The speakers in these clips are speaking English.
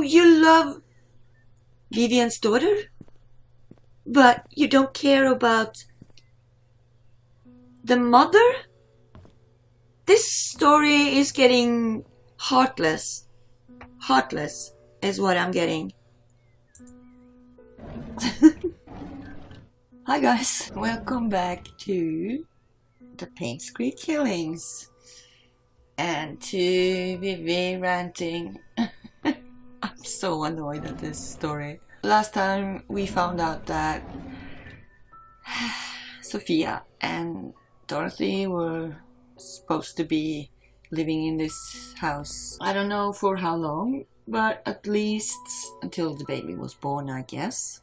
you love Vivian's daughter, but you don't care about the mother? This story is getting heartless. Heartless is what I'm getting. Hi guys, welcome back to the Painscreek Killings and to Vivi ranting. I'm so annoyed at this story. Last time we found out that Sophia and Dorothy were supposed to be living in this house. I don't know for how long, but at least until the baby was born, I guess.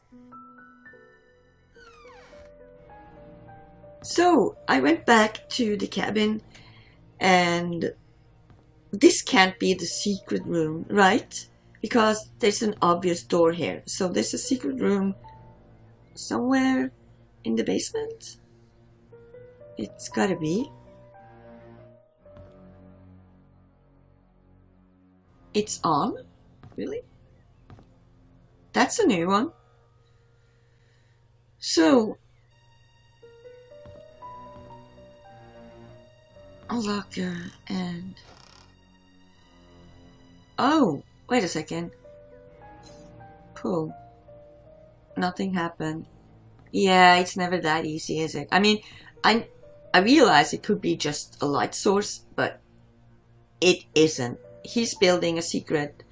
So I went back to the cabin, and this can't be the secret room, right? Because there's an obvious door here. So there's a secret room somewhere in the basement. It's gotta be. It's on? Really? That's a new one. So a locker and... Oh, wait a second. Cool. Nothing happened. Yeah, it's never that easy, is it? I mean, I realize it could be just a light source, but it isn't. He's building a secret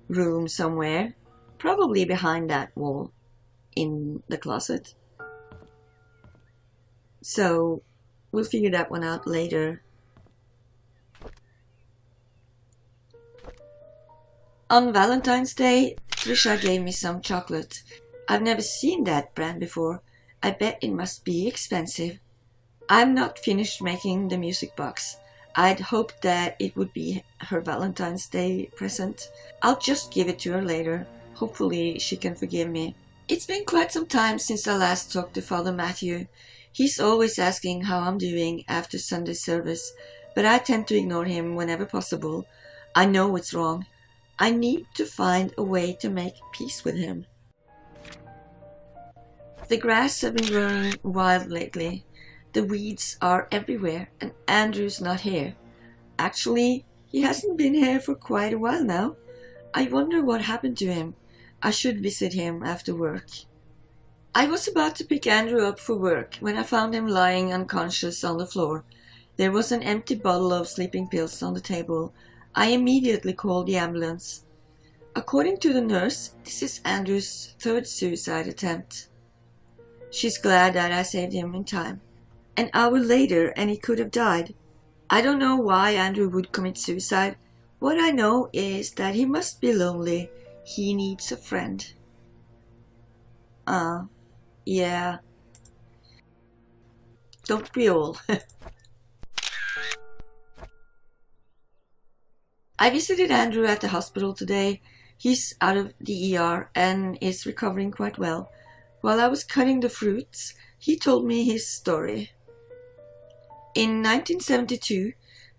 room somewhere, probably behind that wall in the closet. So we'll figure that one out later. On Valentine's Day, Trisha gave me some chocolate. I've never seen that brand before. I bet it must be expensive. I'm not finished making the music box. I'd hoped that it would be her Valentine's Day present. I'll just give it to her later. Hopefully she can forgive me. It's been quite some time since I last talked to Father Matthew. He's always asking how I'm doing after Sunday service, but I tend to ignore him whenever possible. I know it's wrong. I need to find a way to make peace with him. The grass has been growing wild lately. The weeds are everywhere, and Andrew's not here. Actually, he hasn't been here for quite a while now. I wonder what happened to him. I should visit him after work. I was about to pick Andrew up for work when I found him lying unconscious on the floor. There was an empty bottle of sleeping pills on the table. I immediately called the ambulance. According to the nurse, this is Andrew's third suicide attempt. She's glad that I saved him in time. An hour later and he could have died. I don't know why Andrew would commit suicide. What I know is that he must be lonely. He needs a friend. Yeah. Don't we all? I visited Andrew at the hospital today. He's out of the ER and is recovering quite well. While I was cutting the fruits, he told me his story. In 1972,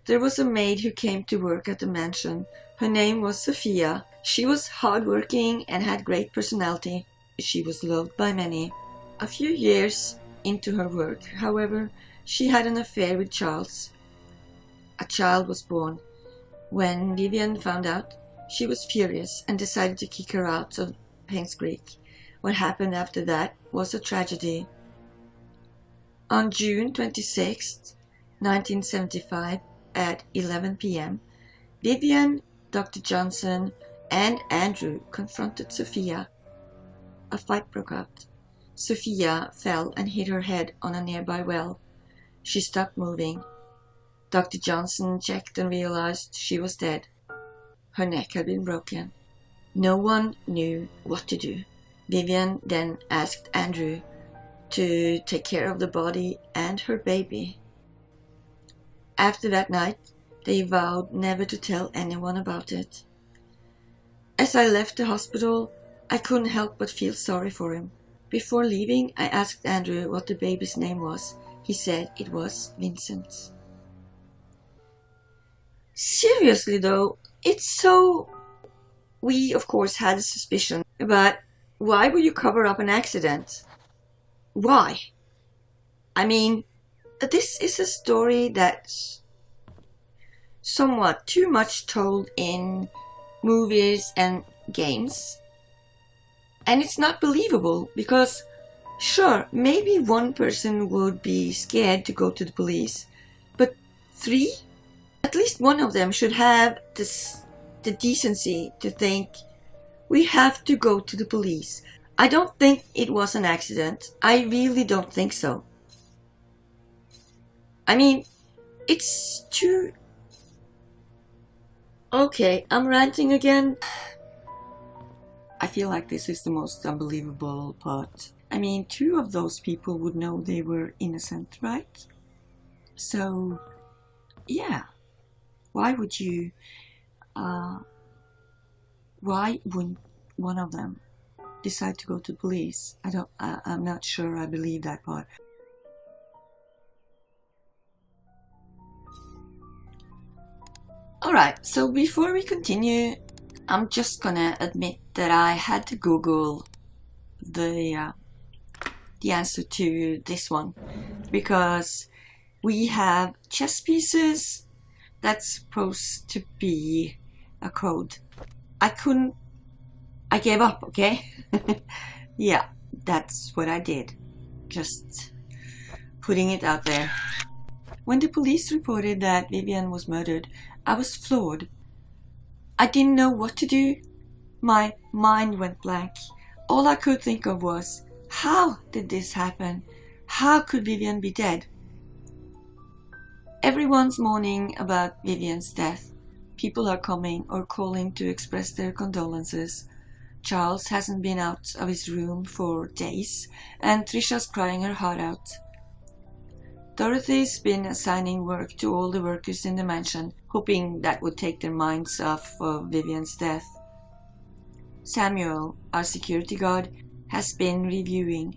there was a maid who came to work at the mansion. Her name was Sophia. She was hardworking and had great personality. She was loved by many. A few years into her work, however, she had an affair with Charles. A child was born. When Vivian found out, she was furious and decided to kick her out of Painscreek. What happened after that was a tragedy. On June 26, 1975, at 11 p.m., Vivian, Dr. Johnson, and Andrew confronted Sophia. A fight broke out. Sophia fell and hit her head on a nearby well. She stopped moving. Dr. Johnson checked and realized she was dead. Her neck had been broken. No one knew what to do. Vivian then asked Andrew to take care of the body and her baby. After that night, they vowed never to tell anyone about it. As I left the hospital, I couldn't help but feel sorry for him. Before leaving, I asked Andrew what the baby's name was. He said it was Vincent. Seriously though, it's so We, of course, had a suspicion, but why would you cover up an accident? Why? I mean, this is a story that's somewhat too much told in movies and games. And it's not believable because, sure, maybe one person would be scared to go to the police, but three? At least one of them should have the decency to think, we have to go to the police. I don't think it was an accident. I really don't think so. I mean, it's too... Okay, I'm ranting again. I feel like this is the most unbelievable part. I mean, two of those people would know they were innocent, right? So, yeah. Why would you... why wouldn't one of them decide to go to the police? I'm not sure I believe that part. Alright, so before we continue, I'm just gonna admit that I had to Google the answer to this one, because we have chess pieces that's supposed to be a code. I gave up, okay? Yeah, that's what I did. Just putting it out there. When the police reported that Vivian was murdered, I was floored. I didn't know what to do. My mind went blank. All I could think of was, how did this happen? How could Vivian be dead? Everyone's mourning about Vivian's death. People are coming or calling to express their condolences. Charles hasn't been out of his room for days, and Trisha's crying her heart out. Dorothy's been assigning work to all the workers in the mansion, hoping that would take their minds off of Vivian's death. Samuel, our security guard, has been reviewing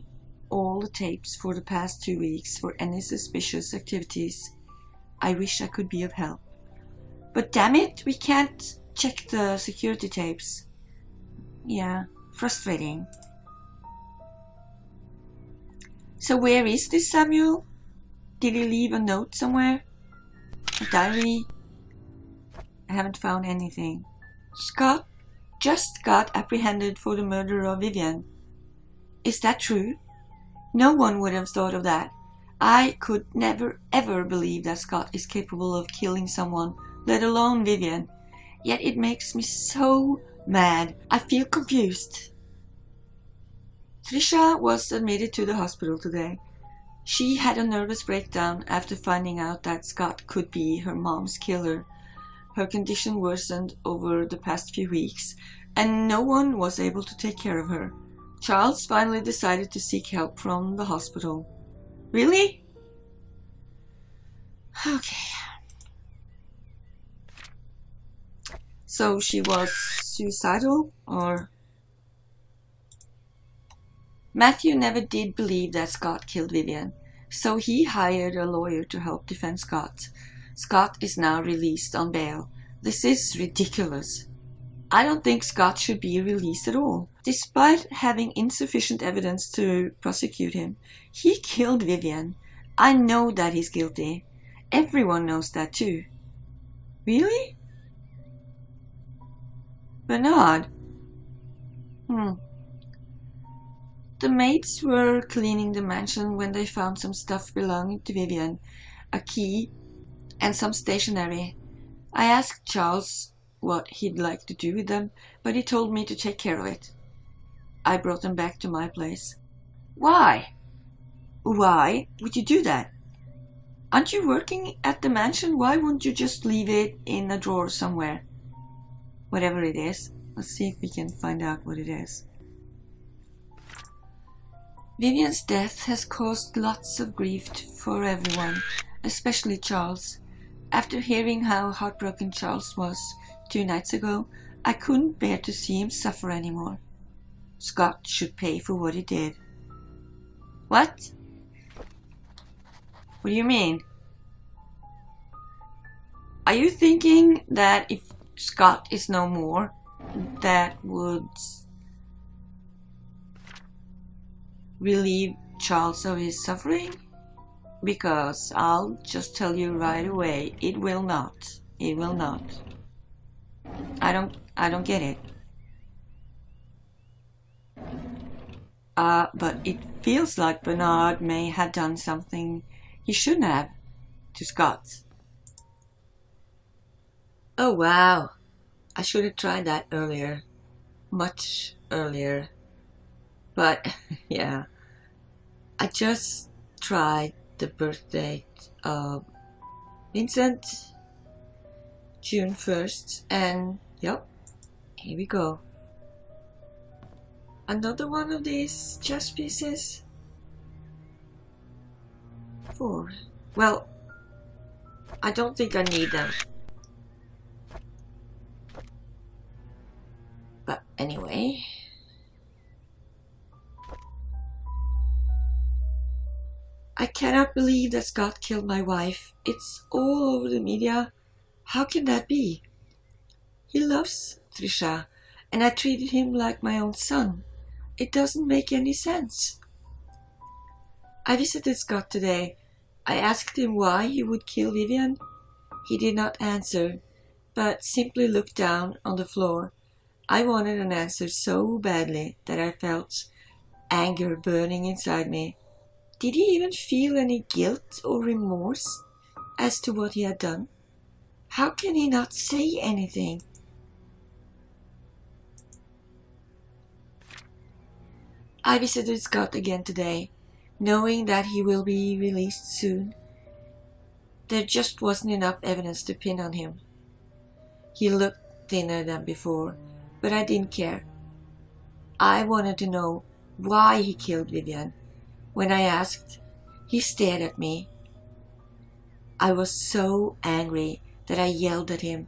all the tapes for the past 2 weeks for any suspicious activities. I wish I could be of help. But damn it, we can't check the security tapes. Yeah, frustrating. So where is this Samuel? Did he leave a note somewhere? A diary? I haven't found anything. Scott just got apprehended for the murder of Vivian. Is that true? No one would have thought of that. I could never ever believe that Scott is capable of killing someone, let alone Vivian. Yet it makes me so mad. I feel confused. Trisha was admitted to the hospital today. She had a nervous breakdown after finding out that Scott could be her mom's killer. Her condition worsened over the past few weeks, and no one was able to take care of her. Charles finally decided to seek help from the hospital. Really? Okay. So she was suicidal, or... Matthew never did believe that Scott killed Vivian, so he hired a lawyer to help defend Scott. Scott is now released on bail. This is ridiculous. I don't think Scott should be released at all. Despite having insufficient evidence to prosecute him, he killed Vivian. I know that he's guilty. Everyone knows that too. Really? Bernard? The maids were cleaning the mansion when they found some stuff belonging to Vivian, a key, and some stationery. I asked Charles what he'd like to do with them, but he told me to take care of it. I brought them back to my place. Why? Why would you do that? Aren't you working at the mansion? Why wouldn't you just leave it in a drawer somewhere? Whatever it is. Let's see if we can find out what it is. Vivian's death has caused lots of grief for everyone, especially Charles. After hearing how heartbroken Charles was 2 nights ago, I couldn't bear to see him suffer anymore. Scott should pay for what he did. What? What do you mean? Are you thinking that if Scott is no more, that would relieve Charles of his suffering? Because I'll just tell you right away, it will not. It will not. I don't get it. But it feels like Bernard may have done something he shouldn't have to Scott. Oh wow, I should have tried that earlier. Much earlier. But yeah, I just tried the birth date of Vincent, June 1st, and yep, here we go. Another one of these chess pieces. 4. Well, I don't think I need them. But anyway. I cannot believe that Scott killed my wife. It's all over the media. How can that be? He loves Trisha, and I treated him like my own son. It doesn't make any sense. I visited Scott today. I asked him why he would kill Vivian. He did not answer, but simply looked down on the floor. I wanted an answer so badly that I felt anger burning inside me. Did he even feel any guilt or remorse as to what he had done? How can he not say anything? I visited Scott again today, knowing that he will be released soon. There just wasn't enough evidence to pin on him. He looked thinner than before, but I didn't care. I wanted to know why he killed Vivian. When I asked, he stared at me. I was so angry that I yelled at him.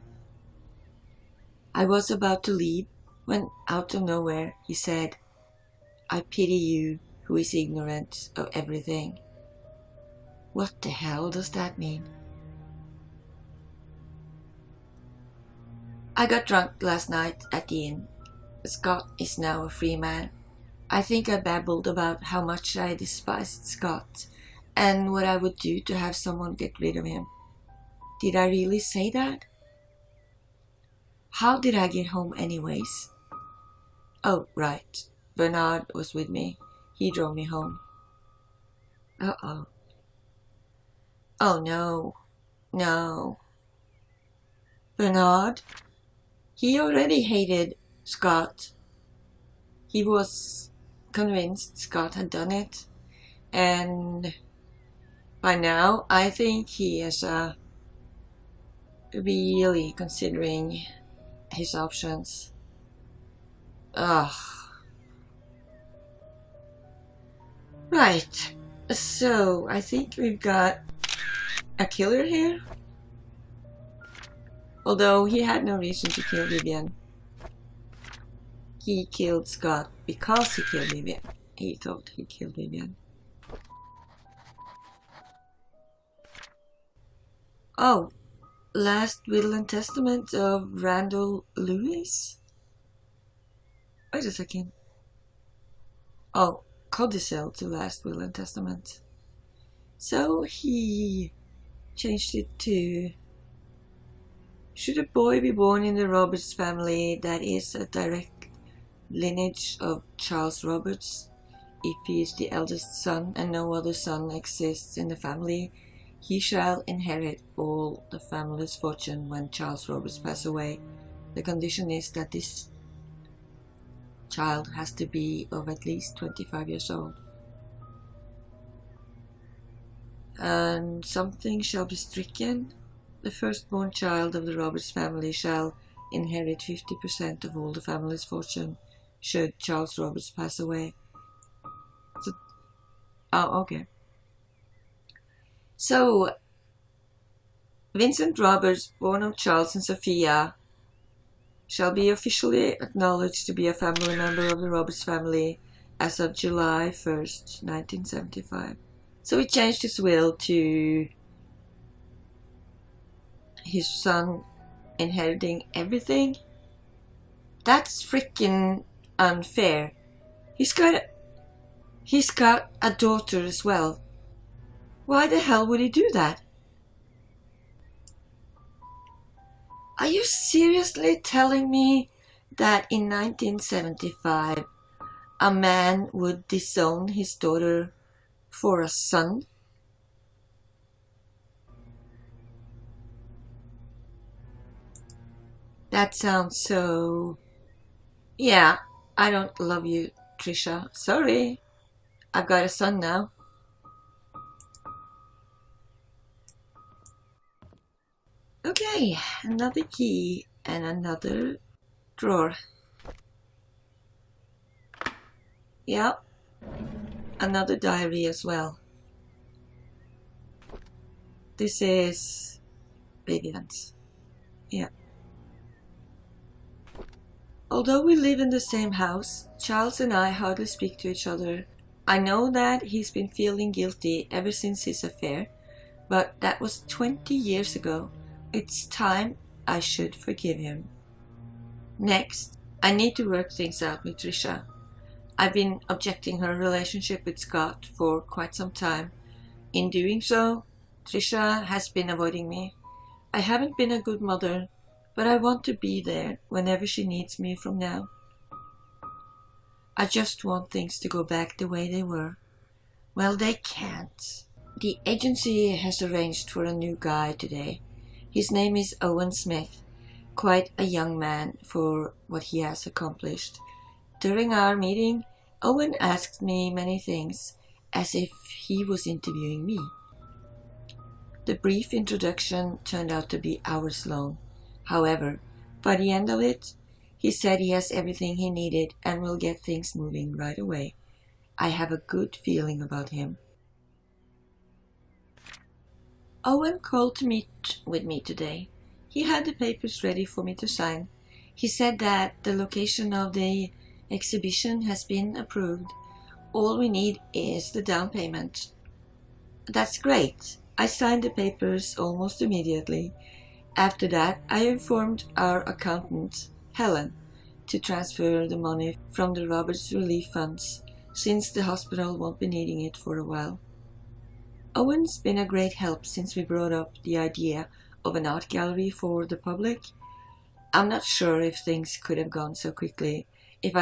I was about to leave when, out of nowhere, he said, "I pity you who is ignorant of everything." What the hell does that mean? I got drunk last night at the inn. Scott is now a free man. I think I babbled about how much I despised Scott and what I would do to have someone get rid of him. Did I really say that? How did I get home anyways? Oh, right. Bernard was with me. He drove me home. Uh-oh. Oh no. No. Bernard? He already hated Scott. He was convinced Scott had done it, and by now I think he is really considering his options. Ugh. Right, so I think we've got a killer here, although he had no reason to kill Vivian. He killed Scott because he killed Vivian. He thought he killed Vivian. Oh, Last Will and Testament of Randall Lewis? Wait a second. Oh, codicil to Last Will and Testament. So he changed it to, should a boy be born in the Roberts family that is a direct lineage of Charles Roberts, if he is the eldest son and no other son exists in the family, he shall inherit all the family's fortune when Charles Roberts passes away. The condition is that this child has to be of at least 25 years old. And something shall be stricken. The firstborn child of the Roberts family shall inherit 50% of all the family's fortune should Charles Roberts pass away. So, oh, okay. So, Vincent Roberts, born of Charles and Sophia, shall be officially acknowledged to be a family member of the Roberts family as of July 1st, 1975. So he changed his will to his son inheriting everything. That's freaking unfair. He's got a daughter as well. Why the hell would he do that? Are you seriously telling me that in 1975 a man would disown his daughter for a son? That sounds so... Yeah, I don't love you, Trisha. Sorry. I've got a son now. Okay, another key and another drawer. Yep, another diary as well. This is Vivian's. Yeah. Although we live in the same house, Charles and I hardly speak to each other. I know that he's been feeling guilty ever since his affair, but that was 20 years ago. It's time I should forgive him. Next, I need to work things out with Trisha. I've been objecting her relationship with Scott for quite some time. In doing so, Trisha has been avoiding me. I haven't been a good mother, but I want to be there whenever she needs me from now. I just want things to go back the way they were. Well, they can't. The agency has arranged for a new guy today. His name is Owen Smith, quite a young man for what he has accomplished. During our meeting, Owen asked me many things, as if he was interviewing me. The brief introduction turned out to be hours long. However, by the end of it, he said he has everything he needed and will get things moving right away. I have a good feeling about him. Owen called to meet with me today. He had the papers ready for me to sign. He said that the location of the exhibition has been approved. All we need is the down payment. That's great. I signed the papers almost immediately. After that, I informed our accountant, Helen, to transfer the money from the Roberts Relief Funds, since the hospital won't be needing it for a while. Owen's been a great help since we brought up the idea of an art gallery for the public. I'm not sure if things could have gone so quickly if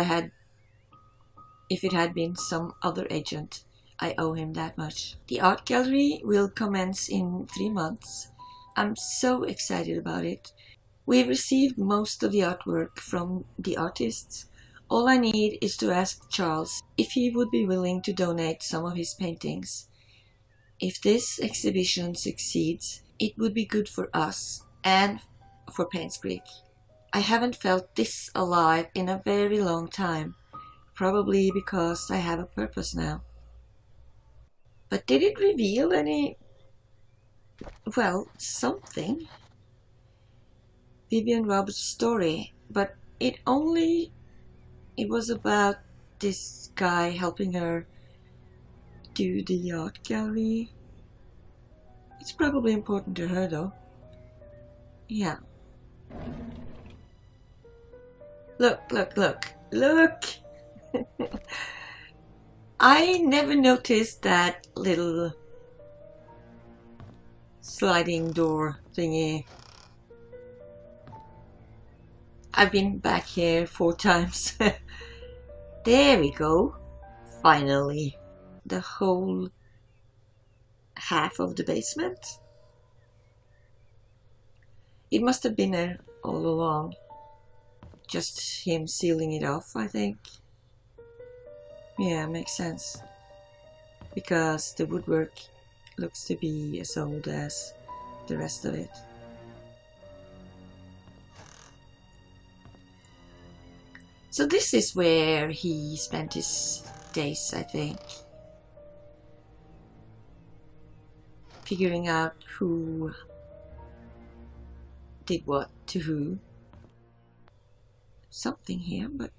it had been some other agent. I owe him that much. The art gallery will commence in 3 months. I'm so excited about it. We've received most of the artwork from the artists. All I need is to ask Charles if he would be willing to donate some of his paintings. If this exhibition succeeds, it would be good for us and for Painscreek. I haven't felt this alive in a very long time, probably because I have a purpose now. But did it reveal any... well, something? Vivian Roberts' story, but it was about this guy helping her do the art gallery. It's probably important to her though. Yeah. Look. I never noticed that little sliding door thingy. I've been back here 4 times. There we go. Finally. The whole half of the basement. It must have been there all along. Just him sealing it off, I think. Yeah, makes sense. Because the woodwork looks to be as old as the rest of it. So this is where he spent his days, I think. Figuring out who did what to who. Something here, but...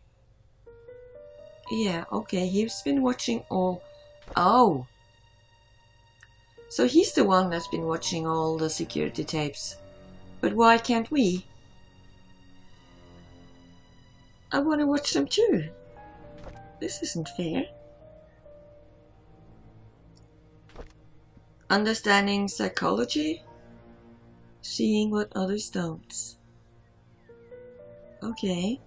yeah, okay, he's been watching all... oh! So he's the one that's been watching all the security tapes. But why can't we? I want to watch them too. This isn't fair. Understanding psychology? Seeing what others don't. Okay.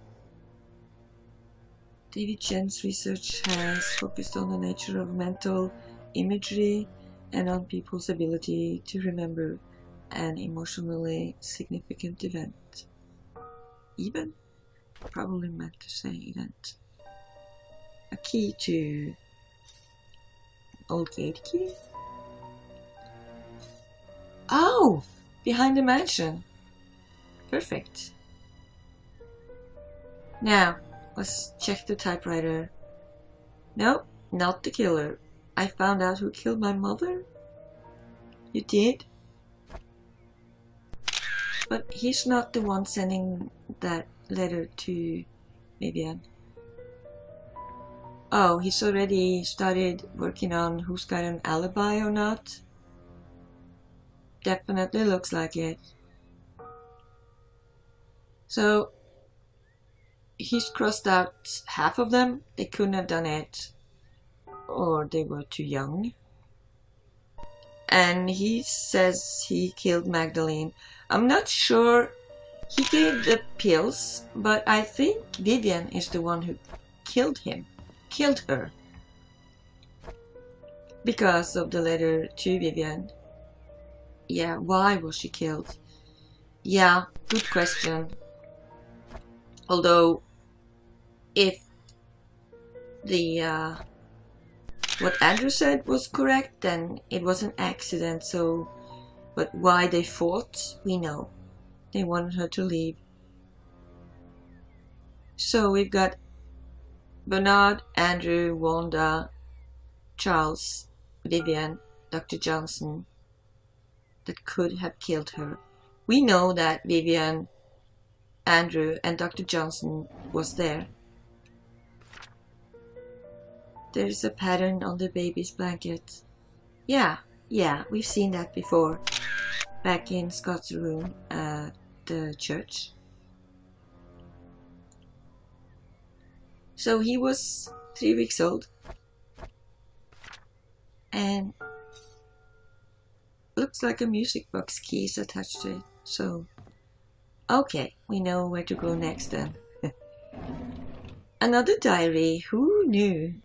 David Chen's research has focused on the nature of mental imagery and on people's ability to remember an emotionally significant event. Even? Probably meant to say event. A key to old gate key? Oh! Behind the mansion. Perfect. Now, let's check the typewriter. Nope, not the killer. I found out who killed my mother. You did? But he's not the one sending that letter to Vivian. Oh, he's already started working on who's got an alibi or not? Definitely looks like it. So, he's crossed out half of them. They couldn't have done it. Or they were too young. And he says he killed Magdalene. I'm not sure he gave the pills, but I think Vivian is the one who killed her. Because of the letter to Vivian. Yeah, why was she killed? Yeah, good question. Although, if the what Andrew said was correct, then it was an accident, so... But why they fought, we know. They wanted her to leave. So we've got Bernard, Andrew, Wanda, Charles, Vivian, Dr. Johnson that could have killed her. We know that Vivian, Andrew and Dr. Johnson was there. There's a pattern on the baby's blanket. Yeah, we've seen that before. Back in Scott's room at the church. So he was 3 weeks old. And looks like a music box key is attached to it. So, okay, we know where to go next then. Another diary, who knew?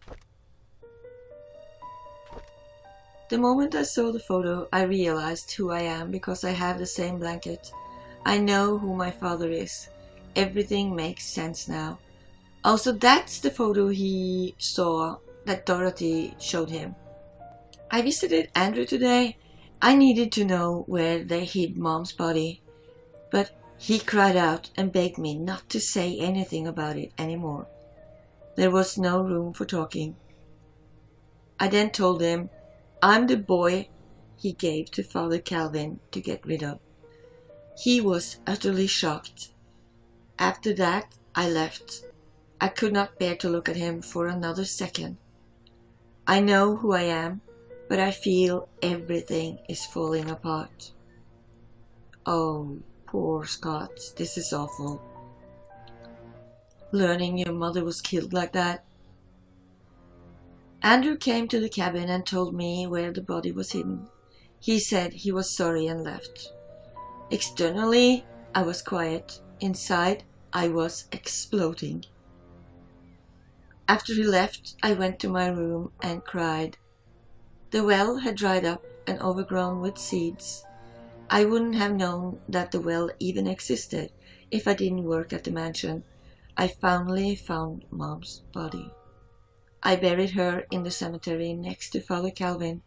The moment I saw the photo, I realized who I am because I have the same blanket. I know who my father is. Everything makes sense now. Also, that's the photo he saw that Dorothy showed him. I visited Andrew today. I needed to know where they hid Mom's body. But he cried out and begged me not to say anything about it anymore. There was no room for talking. I then told him I'm the boy he gave to Father Calvin to get rid of. He was utterly shocked. After that, I left. I could not bear to look at him for another second. I know who I am, but I feel everything is falling apart. Oh, poor Scott, this is awful. Learning your mother was killed like that. Andrew came to the cabin and told me where the body was hidden. He said he was sorry and left. Externally, I was quiet. Inside, I was exploding. After he left, I went to my room and cried. The well had dried up and overgrown with seeds. I wouldn't have known that the well even existed if I didn't work at the mansion. I finally found Mom's body. I buried her in the cemetery next to Father Calvin.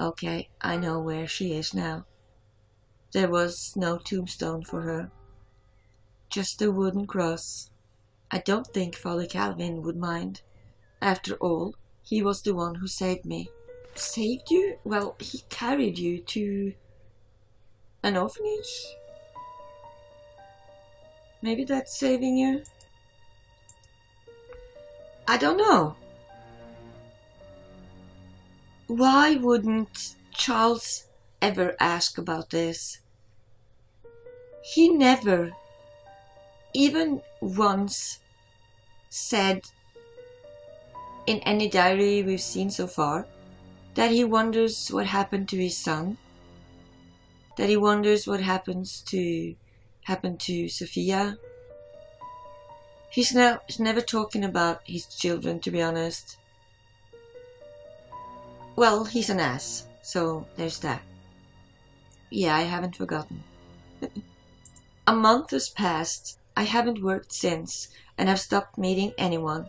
Okay, I know where she is now. There was no tombstone for her. Just a wooden cross. I don't think Father Calvin would mind. After all, he was the one who saved me. Saved you? Well, he carried you to an orphanage? Maybe that's saving you? I don't know. Why wouldn't Charles ever ask about this? He never, even once, said in any diary we've seen so far that he wonders what happened to his son, that he wonders what happened to Sophia. He's never talking about his children, to be honest. Well, he's an ass, so there's that. Yeah, I haven't forgotten. A month has passed. I haven't worked since, and I've stopped meeting anyone.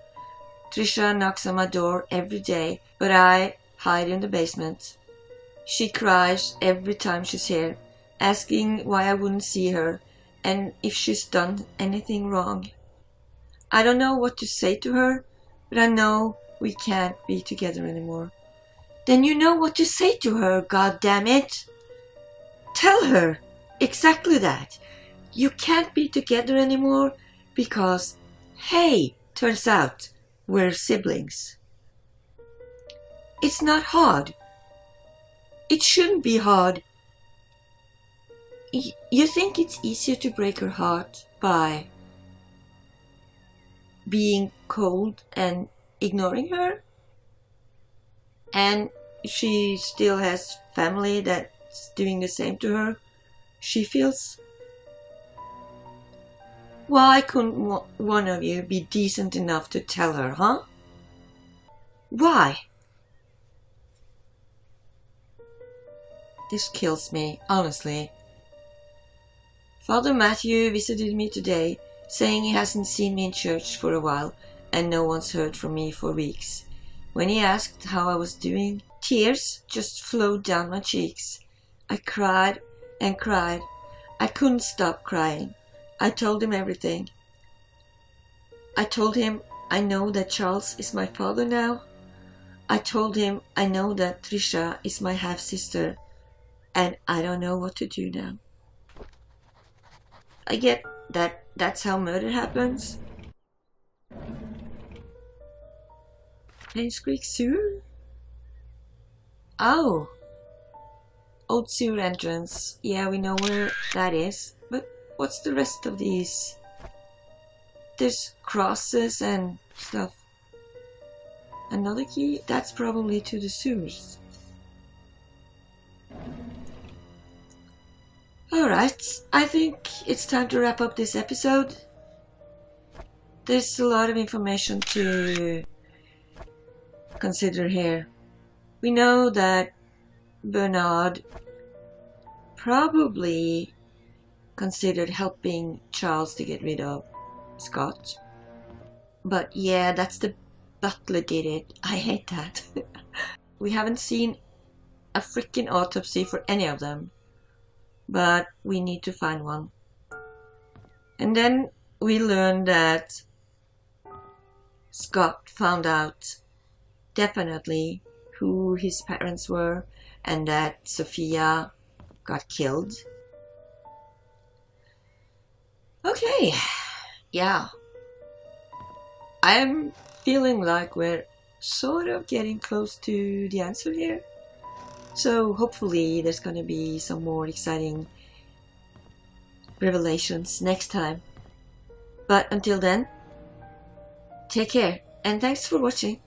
Trisha knocks on my door every day, but I hide in the basement. She cries every time she's here, asking why I wouldn't see her and if she's done anything wrong. I don't know what to say to her, but I know we can't be together anymore. Then you know what to say to her, God damn it! Tell her exactly that. You can't be together anymore because, hey, turns out we're siblings. It's not hard. It shouldn't be hard. You think it's easier to break her heart by being cold and ignoring her? And she still has family that's doing the same to her. She feels... Why couldn't one of you be decent enough to tell her, huh? Why? This kills me, honestly. Father Matthew visited me today, saying he hasn't seen me in church for a while, and no one's heard from me for weeks. When he asked how I was doing, tears just flowed down my cheeks. I cried and cried. I couldn't stop crying. I told him everything. I told him I know that Charles is my father now. I told him I know that Trisha is my half-sister, and I don't know what to do now. I get that that's how murder happens. Painscreek sewer? Oh. Old sewer entrance. Yeah, we know where that is. But what's the rest of these? There's crosses and stuff. Another key? That's probably to the sewers. Alright, I think it's time to wrap up this episode. There's a lot of information to consider here. We know that Bernard probably considered helping Charles to get rid of Scott. But yeah, that's the butler did it. I hate that. We haven't seen a freaking autopsy for any of them. But we need to find one. And then we learned that Scott found out definitely who his parents were and that Sophia got killed. Okay, yeah. I'm feeling like we're sort of getting close to the answer here. So hopefully there's gonna be some more exciting revelations next time. But until then, take care and thanks for watching.